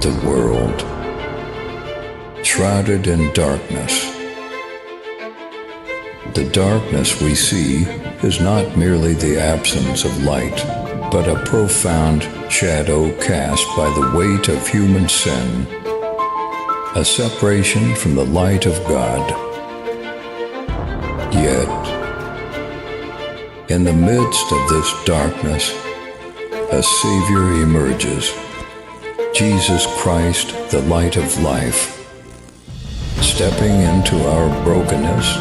the world, shrouded in darkness. The darkness we see is not merely the absence of light, but a profound shadow cast by the weight of human sin, a separation from the light of God. Yet, in the midst of this darkness, a Savior emerges, Jesus Christ, the light of life, stepping into our brokenness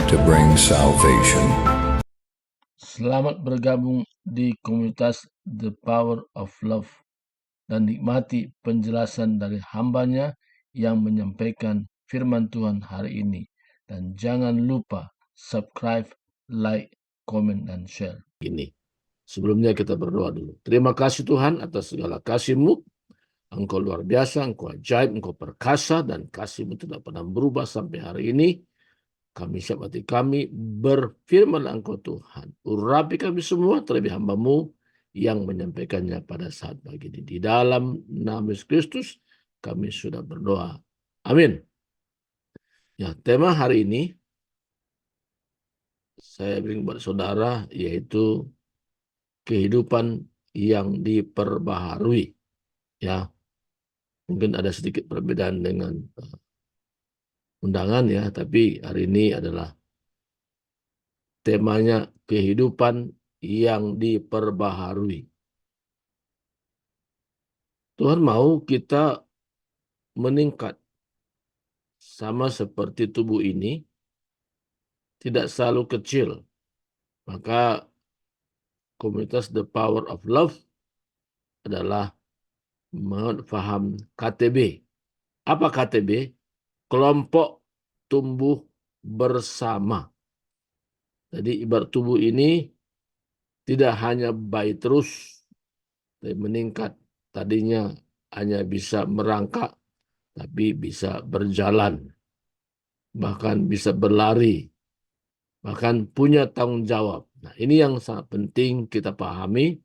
to bring salvation. Selamat bergabung di komunitas The Power of Love dan nikmati penjelasan dari hambanya yang menyampaikan firman Tuhan hari ini. Dan jangan lupa subscribe, like, komen, dan share. Ini. Sebelumnya kita berdoa dulu. Terima kasih Tuhan atas segala kasih-Mu. Engkau luar biasa, Engkau ajaib, Engkau perkasa, dan kasih-Mu tidak pernah berubah sampai hari ini. Kami siap hati kami berfirman Engkau Tuhan. Urapi kami semua terlebih hamba-Mu yang menyampaikannya pada saat pagi ini. Di dalam nama Yesus Kristus kami sudah berdoa. Amin. Ya, tema hari ini saya beri kepada saudara yaitu kehidupan yang diperbaharui. Ya, mungkin ada sedikit perbedaan dengan undangan ya, tapi hari ini adalah temanya kehidupan yang diperbaharui. Tuhan mau kita meningkat sama seperti tubuh ini, tidak selalu kecil. Maka komunitas The Power of Love adalah memaham KTB. Apa KTB? Kelompok tumbuh bersama. Jadi ibarat tubuh ini tidak hanya baik terus, tapi meningkat. Tadinya hanya bisa merangkak, tapi bisa berjalan. Bahkan bisa berlari. Bahkan punya tanggung jawab. Nah, ini yang sangat penting kita pahami.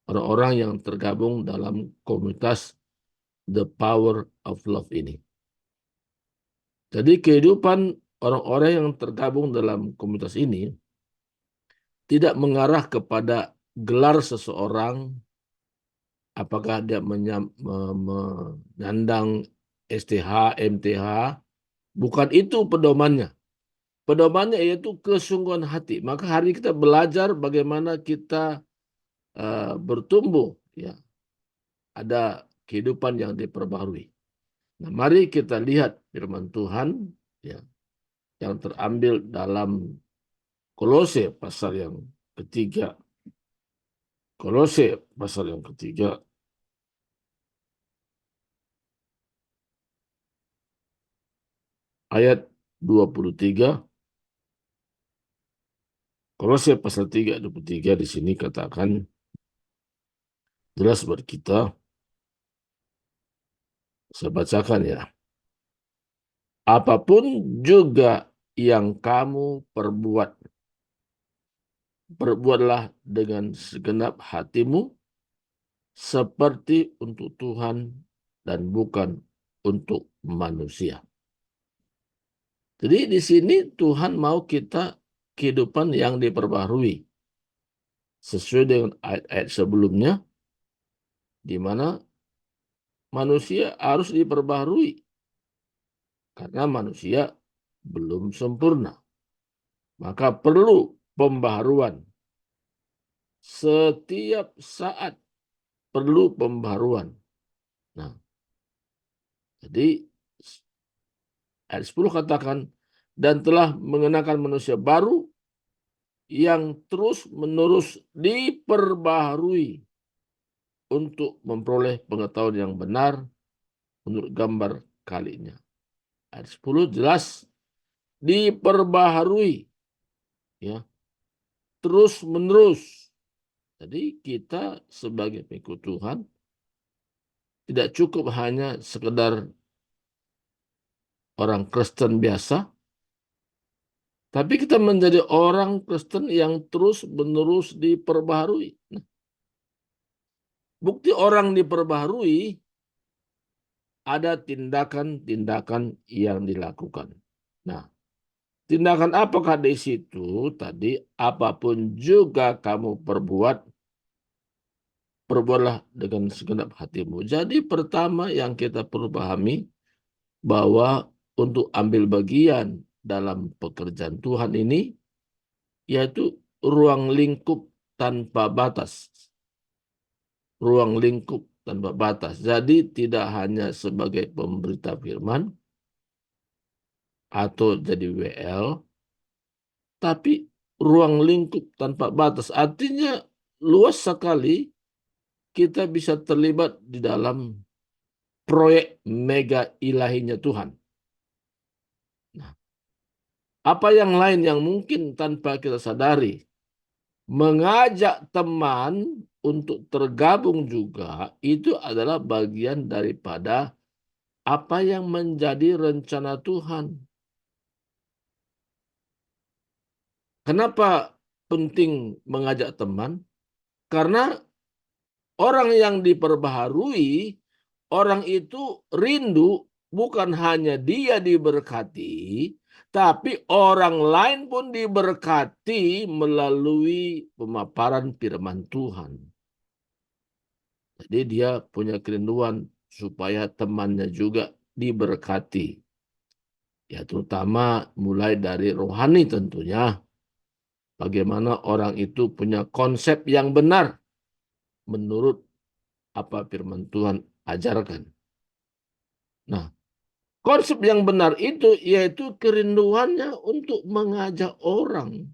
Orang-orang yang tergabung dalam komunitas The Power of Love ini. Jadi kehidupan orang-orang yang tergabung dalam komunitas ini tidak mengarah kepada gelar seseorang, apakah dia menyandang STH, MTH, bukan itu pedomannya. Pedomannya yaitu kesungguhan hati. Maka hari ini kita belajar bagaimana kita bertumbuh, ya, ada kehidupan yang diperbaharui. Nah, mari kita lihat firman Tuhan, ya, yang terambil dalam Kolose pasal yang ketiga. Kolose pasal yang ketiga. Ayat 23. Kolose pasal 3 ayat 23 di sini katakan jelas buat kita. Saya bacakan ya. Apapun juga yang kamu perbuatlah dengan segenap hatimu seperti untuk Tuhan dan bukan untuk manusia. Jadi di sini Tuhan mau kita kehidupan yang diperbaharui sesuai dengan ayat-ayat sebelumnya, di mana manusia harus diperbaharui karena manusia belum sempurna. Maka perlu pembaharuan. Setiap saat perlu pembaharuan. Nah, jadi ayat 10 katakan, dan telah mengenakan manusia baru yang terus-menerus diperbaharui untuk memperoleh pengetahuan yang benar menurut gambar kalinya. Ayat 10 jelas diperbaharui, ya, terus-menerus. Jadi kita sebagai pengikut Tuhan tidak cukup hanya sekedar orang Kristen biasa, tapi kita menjadi orang Kristen yang terus-menerus diperbaharui. Nah, bukti orang diperbaharui ada tindakan-tindakan yang dilakukan. Nah, tindakan apakah di situ tadi? Apapun juga kamu perbuat, perbuatlah dengan segenap hatimu. Jadi pertama yang kita perlu pahami bahwa untuk ambil bagian dalam pekerjaan Tuhan ini, yaitu ruang lingkup tanpa batas. Ruang lingkup tanpa batas. Jadi tidak hanya sebagai pemberita firman atau jadi WL, tapi ruang lingkup tanpa batas. Artinya luas sekali kita bisa terlibat di dalam proyek mega ilahinya Tuhan. Nah, apa yang lain yang mungkin tanpa kita sadari? Mengajak teman untuk tergabung juga itu adalah bagian daripada apa yang menjadi rencana Tuhan. Kenapa penting mengajak teman? Karena orang yang diperbaharui, orang itu rindu bukan hanya dia diberkati, tapi orang lain pun diberkati melalui pemaparan firman Tuhan. Jadi dia punya kerinduan supaya temannya juga diberkati. Ya terutama mulai dari rohani tentunya. Bagaimana orang itu punya konsep yang benar menurut apa firman Tuhan ajarkan. Nah, konsep yang benar itu yaitu kerinduannya untuk mengajak orang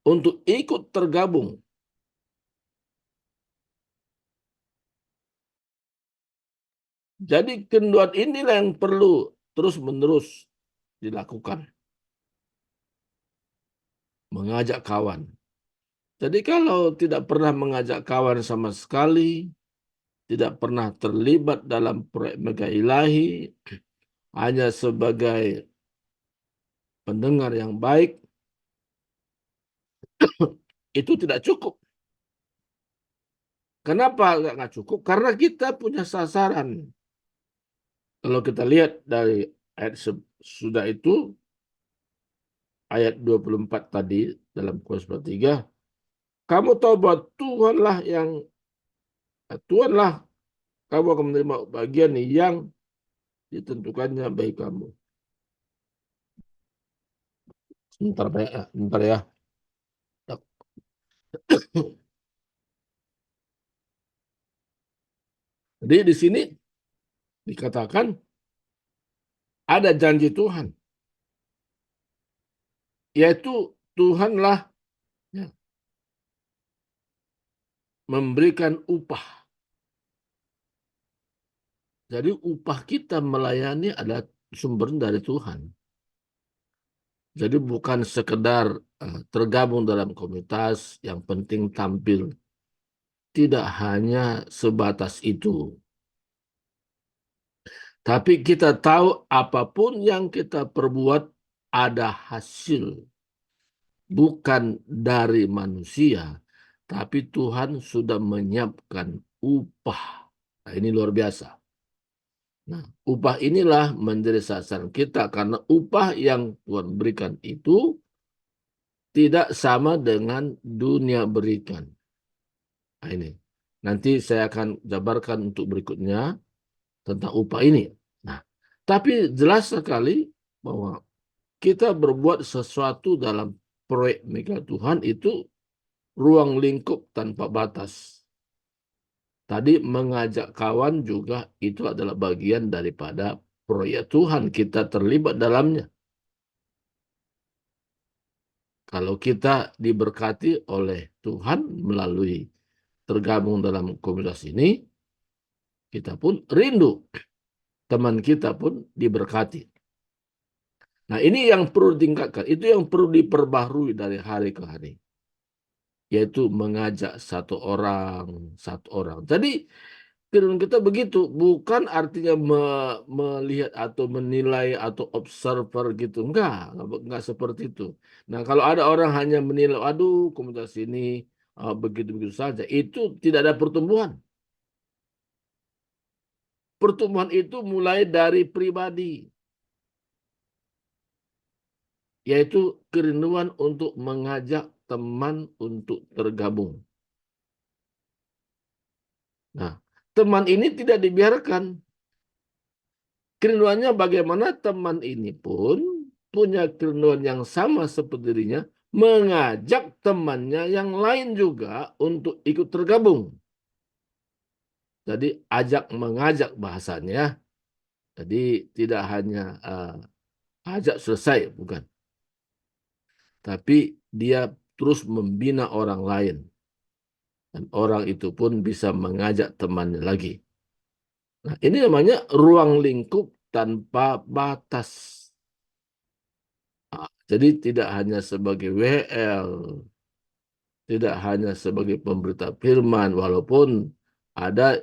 untuk ikut tergabung. Jadi kerinduan inilah yang perlu terus-menerus dilakukan. Mengajak kawan. Jadi kalau tidak pernah mengajak kawan sama sekali, tidak pernah terlibat dalam proyek mega ilahi, hanya sebagai pendengar yang baik, itu tidak cukup. Kenapa nggak cukup? Karena kita punya sasaran. Kalau kita lihat dari ayat sudah itu, ayat 24 tadi dalam Kolose 3, kamu tahu bahwa Tuhanlah kamu akan menerima bagian yang ditentukannya bagi kamu. Sebentar ya. Jadi di sini dikatakan ada janji Tuhan, yaitu Tuhanlah ya, memberikan upah. Jadi upah kita melayani adalah sumber dari Tuhan. Jadi bukan sekedar tergabung dalam komunitas, yang penting tampil. Tidak hanya sebatas itu. Tapi kita tahu apapun yang kita perbuat ada hasil. Bukan dari manusia, tapi Tuhan sudah menyiapkan upah. Nah, ini luar biasa. Nah, upah inilah menjadi sasaran kita karena upah yang Tuhan berikan itu tidak sama dengan dunia berikan. Nah, ini. Nanti saya akan jabarkan untuk berikutnya tentang upah ini. Nah, tapi jelas sekali bahwa kita berbuat sesuatu dalam proyek mega Tuhan itu ruang lingkup tanpa batas. Tadi mengajak kawan juga itu adalah bagian daripada proyek Tuhan. Kita terlibat dalamnya. Kalau kita diberkati oleh Tuhan melalui tergabung dalam komunitas ini, kita pun rindu. Teman kita pun diberkati. Nah ini yang perlu ditingkatkan. Itu yang perlu diperbaharui dari hari ke hari. Yaitu mengajak satu orang. Jadi firman kita begitu, bukan artinya melihat atau menilai atau observer gitu. Enggak seperti itu. Nah, kalau ada orang hanya menilai, aduh komunitas ini begitu-begitu saja, itu tidak ada pertumbuhan. pertumbuhan itu mulai dari pribadi, yaitu kerinduan untuk mengajak teman untuk tergabung. Nah, teman ini tidak dibiarkan. Kerinduannya bagaimana teman ini pun punya kerinduan yang sama seperti dirinya, mengajak temannya yang lain juga untuk ikut tergabung. Jadi ajak mengajak bahasanya. Jadi tidak hanya ajak selesai, bukan. Tapi dia terus membina orang lain. Dan orang itu pun bisa mengajak temannya lagi. Nah, ini namanya ruang lingkup tanpa batas. Jadi tidak hanya sebagai WL, tidak hanya sebagai pemberita firman, walaupun ada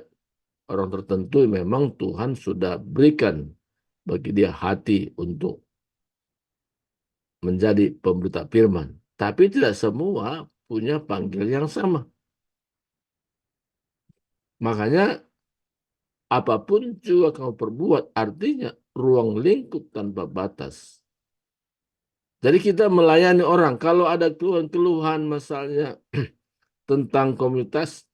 orang tertentu yang memang Tuhan sudah berikan bagi dia hati untuk menjadi pemberita firman. Tapi tidak semua punya panggil yang sama. Makanya apapun juga kamu perbuat, artinya ruang lingkup tanpa batas. Jadi kita melayani orang. Kalau ada keluhan-keluhan misalnya tentang komunitas,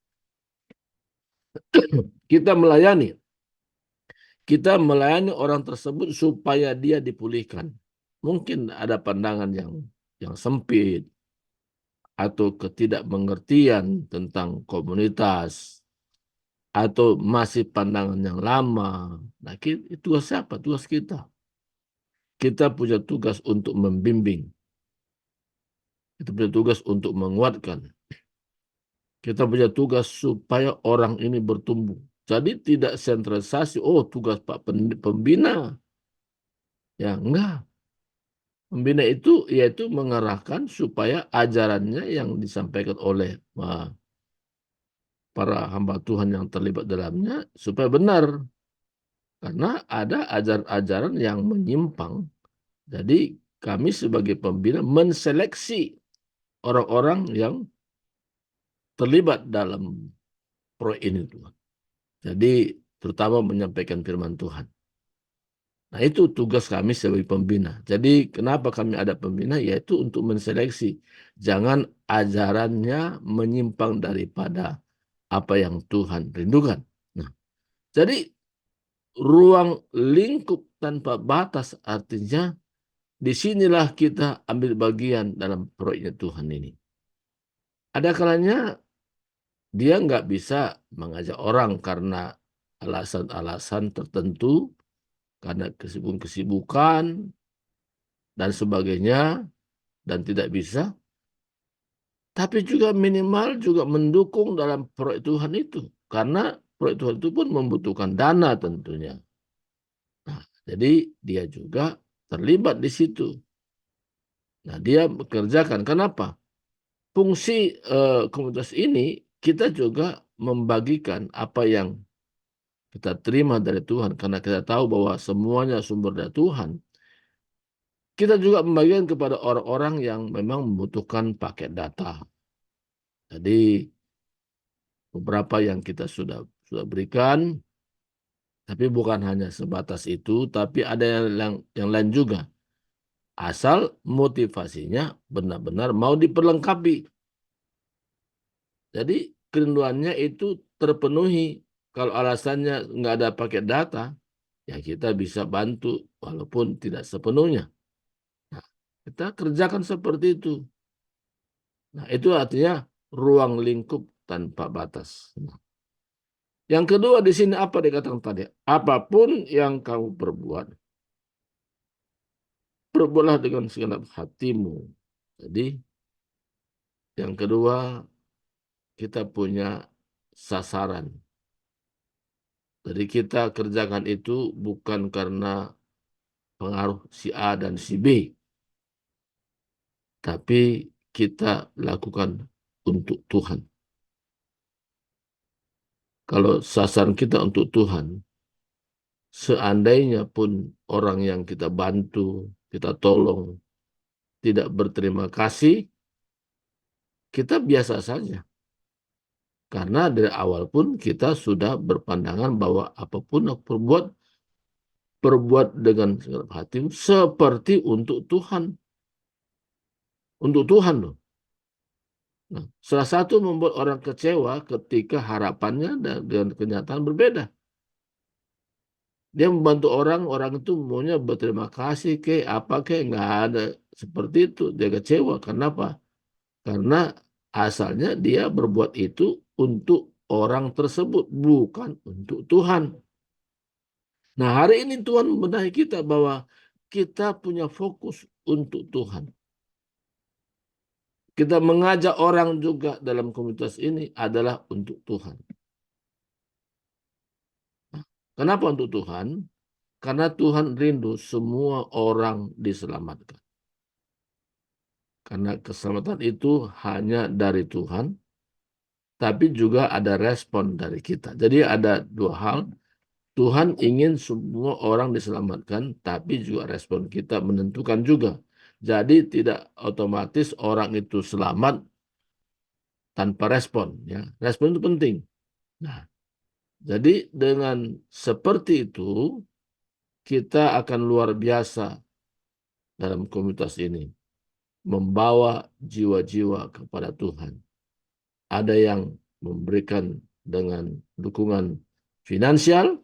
kita melayani. Kita melayani orang tersebut supaya dia dipulihkan. Mungkin ada pandangan yang sempit atau ketidakmengertian tentang komunitas atau masih pandangan yang lama. Nah, itu tugas siapa? Tugas kita. Kita punya tugas untuk membimbing. Kita punya tugas untuk menguatkan. Kita punya tugas supaya orang ini bertumbuh. Jadi tidak sentralisasi, oh tugas Pak Pembina. Ya enggak. Pembina itu yaitu mengarahkan supaya ajarannya yang disampaikan oleh para hamba Tuhan yang terlibat dalamnya supaya benar. Karena ada ajaran-ajaran yang menyimpang. Jadi kami sebagai pembina menseleksi orang-orang yang terlibat dalam proyek ini Tuhan. Jadi terutama menyampaikan firman Tuhan. Nah itu tugas kami sebagai pembina. Jadi kenapa kami ada pembina? Yaitu untuk menseleksi. Jangan ajarannya menyimpang daripada apa yang Tuhan rindukan. Nah, jadi ruang lingkup tanpa batas artinya disinilah kita ambil bagian dalam proyeknya Tuhan ini. Ada kalanya dia nggak bisa mengajak orang karena alasan-alasan tertentu, karena kesibukan dan sebagainya, dan tidak bisa. Tapi juga minimal juga mendukung dalam proyek Tuhan itu. Karena proyek Tuhan itu pun membutuhkan dana tentunya. Nah, jadi dia juga terlibat di situ. Nah, dia bekerjakan. Kenapa? Fungsi komunitas ini kita juga membagikan apa yang kita terima dari Tuhan. Karena kita tahu bahwa semuanya sumber dari Tuhan. Kita juga membagikan kepada orang-orang yang memang membutuhkan paket data. Jadi beberapa yang kita sudah berikan, tapi bukan hanya sebatas itu, tapi ada yang lain juga. Asal motivasinya benar-benar mau diperlengkapi. Jadi kerinduannya itu terpenuhi. Kalau alasannya nggak ada paket data, ya kita bisa bantu walaupun tidak sepenuhnya. Nah, kita kerjakan seperti itu. Nah, itu artinya ruang lingkup tanpa batas. Nah, yang kedua di sini apa dikatakan tadi? Apapun yang kamu perbuat, perbuatlah dengan segenap hatimu. Jadi yang kedua kita punya sasaran. Jadi kita kerjakan itu bukan karena pengaruh si A dan si B, tapi kita lakukan untuk Tuhan. Kalau sasaran kita untuk Tuhan, seandainya pun orang yang kita bantu, kita tolong, tidak berterima kasih, kita biasa saja. Karena dari awal pun kita sudah berpandangan bahwa apapun aku perbuat dengan segenap hati seperti untuk Tuhan. Untuk Tuhan loh. Nah, salah satu membuat orang kecewa ketika harapannya dengan kenyataan berbeda. Dia membantu orang, orang itu maunya berterima kasih apa nggak ada seperti itu. Dia kecewa. Kenapa? Karena asalnya dia berbuat itu untuk orang tersebut, bukan untuk Tuhan. Nah, hari ini Tuhan membenahi kita bahwa kita punya fokus untuk Tuhan. Kita mengajak orang juga dalam komunitas ini adalah untuk Tuhan. Kenapa untuk Tuhan? Karena Tuhan rindu semua orang diselamatkan. Karena keselamatan itu hanya dari Tuhan, tapi juga ada respon dari kita. Jadi ada dua hal. Tuhan ingin semua orang diselamatkan, tapi juga respon kita menentukan juga. Jadi tidak otomatis orang itu selamat tanpa respon. Ya, respon itu penting. Nah, jadi dengan seperti itu kita akan luar biasa dalam komunitas ini, membawa jiwa-jiwa kepada Tuhan. Ada yang memberikan dengan dukungan finansial,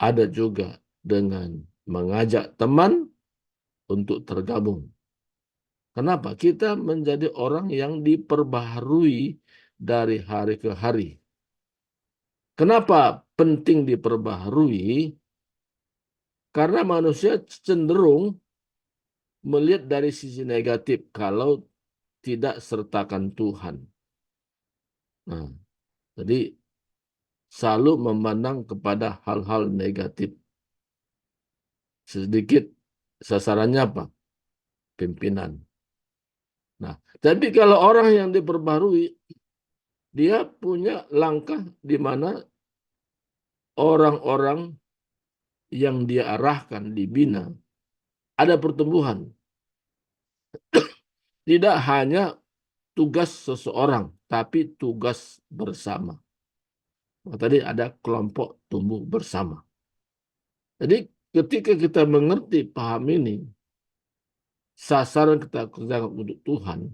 ada juga dengan mengajak teman untuk tergabung. Kenapa? Kita menjadi orang yang diperbaharui dari hari ke hari. Kenapa penting diperbaharui? Karena manusia cenderung melihat dari sisi negatif kalau tidak sertakan Tuhan. Nah, jadi selalu memandang kepada hal-hal negatif. Sedikit sasarannya apa? Pimpinan. Nah, tapi kalau orang yang diperbarui, dia punya langkah di mana orang-orang yang dia arahkan, dibina, ada pertumbuhan. Tidak hanya tugas seseorang, tapi tugas bersama. Tadi ada kelompok tumbuh bersama. Jadi ketika kita mengerti, paham ini, sasaran kita kerjakan untuk Tuhan.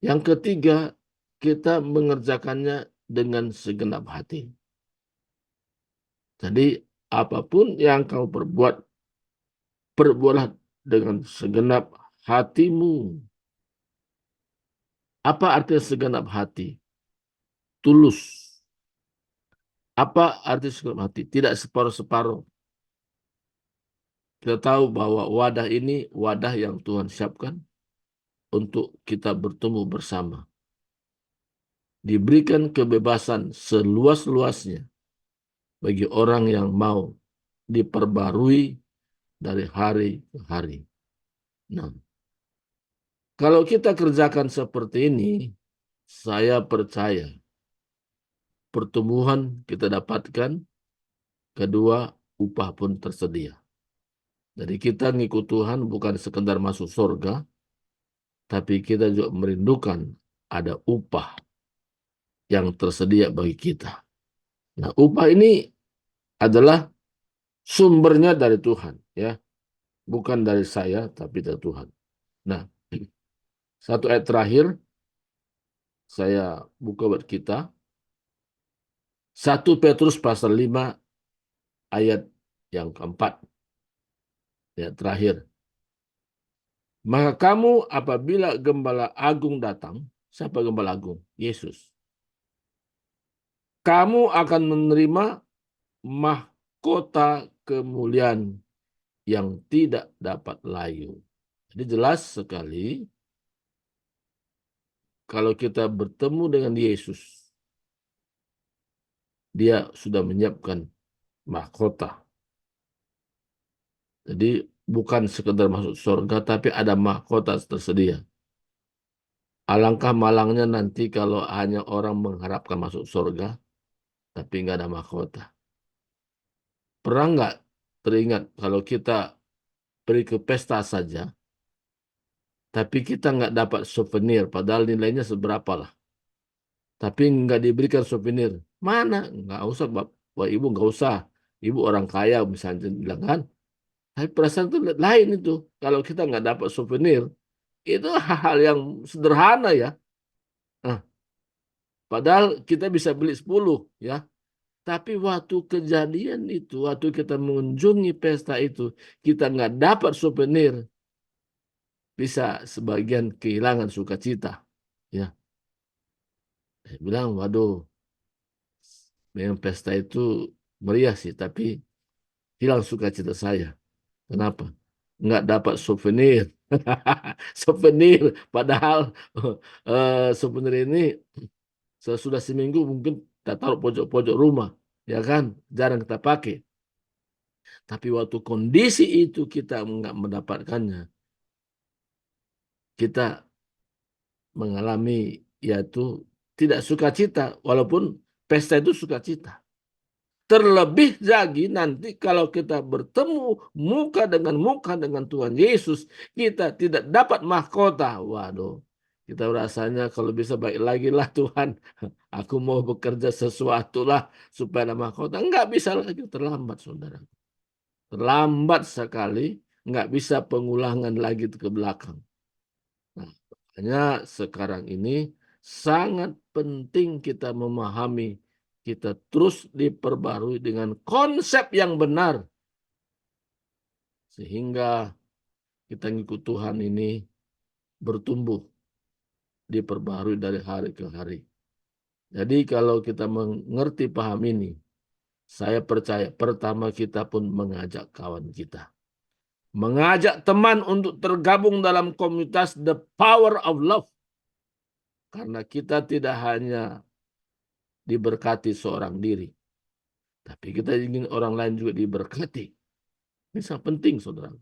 Yang ketiga, kita mengerjakannya dengan segenap hati. Jadi apapun yang kau perbuat, perbuatlah dengan segenap hatimu. Apa arti segenap hati? Tulus. Apa arti segenap hati? Tidak separuh-separuh. Kita tahu bahwa wadah ini wadah yang Tuhan siapkan untuk kita bertemu bersama. Diberikan kebebasan seluas-luasnya bagi orang yang mau diperbarui dari hari ke hari. Nah, kalau kita kerjakan seperti ini, saya percaya pertumbuhan kita dapatkan, kedua upah pun tersedia. Jadi kita ngikut Tuhan bukan sekedar masuk surga, tapi kita juga merindukan ada upah yang tersedia bagi kita. Nah, upah ini adalah sumbernya dari Tuhan, ya, bukan dari saya, tapi dari Tuhan. Nah, satu ayat terakhir saya buka buat kita. 1 Petrus pasal 5 ayat yang keempat. Ayat terakhir. Maka kamu apabila gembala agung datang, siapa gembala agung? Yesus. Kamu akan menerima mahkota kemuliaan yang tidak dapat layu. Jadi jelas sekali kalau kita bertemu dengan Yesus, dia sudah menyiapkan mahkota. Jadi bukan sekedar masuk surga, tapi ada mahkota tersedia. Alangkah malangnya nanti kalau hanya orang mengharapkan masuk surga, tapi nggak ada mahkota. Pernah nggak teringat kalau kita pergi ke pesta saja, tapi kita nggak dapat souvenir, padahal nilainya seberapa lah. tapi nggak diberikan souvenir. Mana? Nggak usah, Bapak Ibu, nggak usah. Ibu orang kaya misalnya bilang kan. Tapi perasaan itu lain itu. Kalau kita nggak dapat souvenir, itu hal-hal yang sederhana ya. Nah, padahal kita bisa beli 10 ya. Tapi waktu kejadian itu, waktu kita mengunjungi pesta itu, kita nggak dapat souvenir, bisa sebagian kehilangan sukacita. Ya, saya bilang, waduh, memang pesta itu meriah sih, tapi hilang sukacita saya. Kenapa? Nggak dapat souvenir. Souvenir, padahal souvenir ini sesudah seminggu mungkin kita taruh pojok-pojok rumah, ya kan? Jarang kita pakai. Tapi waktu kondisi itu kita nggak mendapatkannya, kita mengalami yaitu tidak sukacita, walaupun pesta itu sukacita. Terlebih lagi nanti kalau kita bertemu muka dengan Tuhan Yesus, kita tidak dapat mahkota. Waduh, kita rasanya kalau bisa baik lagi lah Tuhan. Aku mau bekerja sesuatu lah supaya ada mahkota. Enggak bisa lagi, terlambat saudara. Terlambat sekali, nggak bisa pengulangan lagi ke belakang. Nah, makanya sekarang ini sangat penting kita memahami, kita terus diperbarui dengan konsep yang benar. Sehingga kita ngikut Tuhan ini bertumbuh, diperbarui dari hari ke hari. Jadi kalau kita mengerti paham ini, saya percaya pertama kita pun mengajak kawan kita. Mengajak teman untuk tergabung dalam komunitas The Power of Love. Karena kita tidak hanya diberkati seorang diri, tapi kita ingin orang lain juga diberkati. Ini sangat penting, saudara.